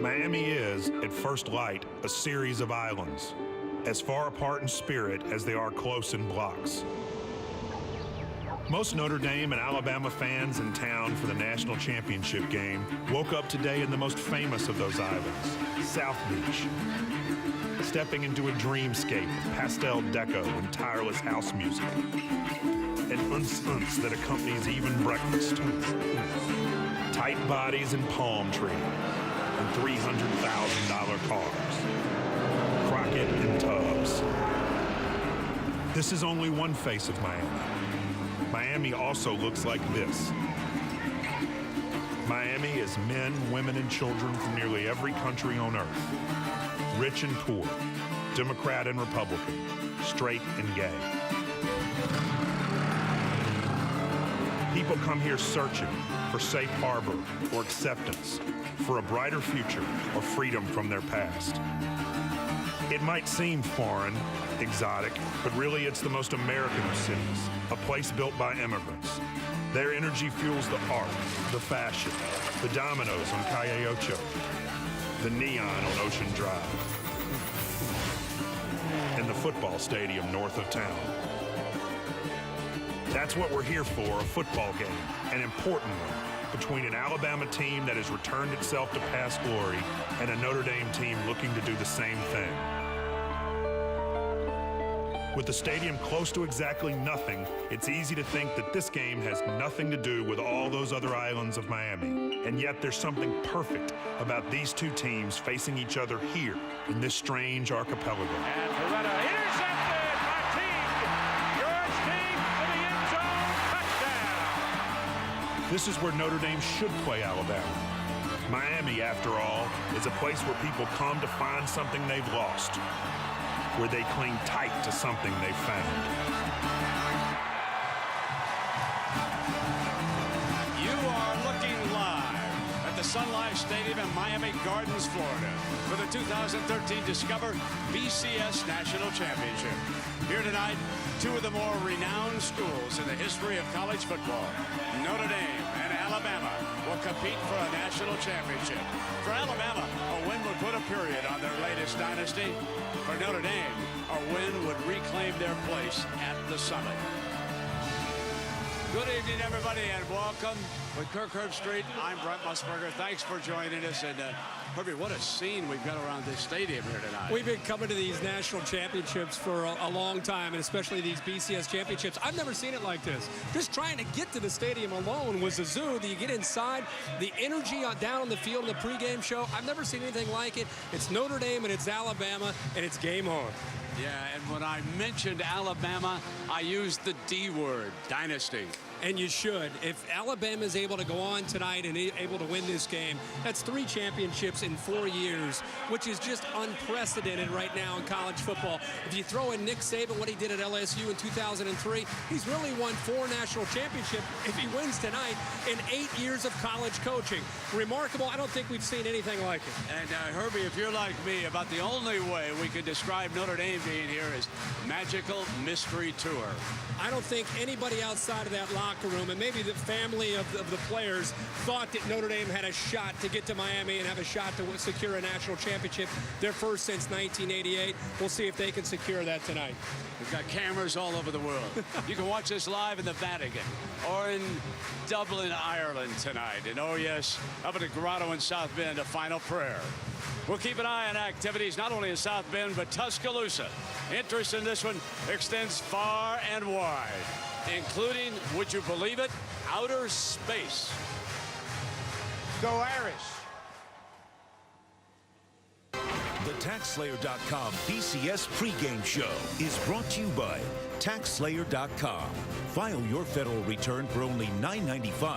Miami is, at first light, a series of islands, as far apart in spirit as they are close in blocks. Most Notre Dame and Alabama fans in town for the national championship game woke up today in the most famous of those islands, South Beach, stepping into a dreamscape of pastel deco and tireless house music, an uns-uns that accompanies even breakfast, tight bodies and palm trees, and $300,000 cars, Crockett and Tubbs. This is only one face of Miami. Miami also looks like this. Miami is men, women, and children from nearly every country on earth. Rich and poor, Democrat and Republican, straight and gay. People come here searching for safe harbor or acceptance, for a brighter future or freedom from their past. It might seem foreign, exotic, but really it's the most American of cities, a place built by immigrants. Their energy fuels the art, the fashion, the dominoes on Calle Ocho, the neon on Ocean Drive, and the football stadium north of town. That's what we're here for, a football game, an important one, between an Alabama team that has returned itself to past glory and a Notre Dame team looking to do the same thing. With the stadium close to exactly nothing, it's easy to think that this game has nothing to do with all those other islands of Miami. And yet there's something perfect about these two teams facing each other here in this strange archipelago. And Beretta intercepted by Teague. George Teague to the end zone, touchdown. This is where Notre Dame should play Alabama. Miami, after all, is a place where people come to find something they've lost, where they cling tight to something they've found. You are looking live at the Sun Life Stadium in Miami Gardens, Florida, for the 2013 Discover BCS National Championship. Here tonight, two of the more renowned schools in the history of college football, Notre Dame and Alabama, will compete for a national championship. For Alabama, a win would put a period on their latest dynasty. For Notre Dame, a win would reclaim their place at the summit. Good evening, everybody, and welcome with Kirk Herbstreit. I'm Brent Musburger. Thanks for joining us. And Herbie, what a scene we've got around this stadium here tonight. We've been coming to these national championships for a long time, and especially these BCS championships. I've never seen it like this. Just trying to get to the stadium alone was a zoo. You get inside, the energy down on the field in the pregame show, I've never seen anything like it. It's Notre Dame and it's Alabama, and it's game on. Yeah, and when I mentioned Alabama, I used the D word, dynasty. And you should. If Alabama is able to go on tonight and able to win this game, that's 3 championships in 4 years, which is just unprecedented right now in college football. If you throw in Nick Saban, what he did at LSU in 2003, he's really won 4 national championships if he wins tonight in 8 years of college coaching. Remarkable. I don't think we've seen anything like it. And Herbie, if you're like me, about the only way we could describe Notre Dame being here is magical mystery tour. I don't think anybody outside of that locker room, and maybe the family of the players, thought that Notre Dame had a shot to get to Miami and have a shot to secure a national championship, their first since 1988. We'll see if they can secure that tonight. We've got cameras all over the world. You can watch us live in the Vatican or in Dublin, Ireland tonight. And oh yes, up at the Grotto in South Bend, a final prayer. We'll keep an eye on activities not only in South Bend, but Tuscaloosa. Interest in this one extends far and wide, including, would you believe it, outer space. Go Irish. The TaxSlayer.com BCS pregame show is brought to you by TaxSlayer.com. File your federal return for only $9.95.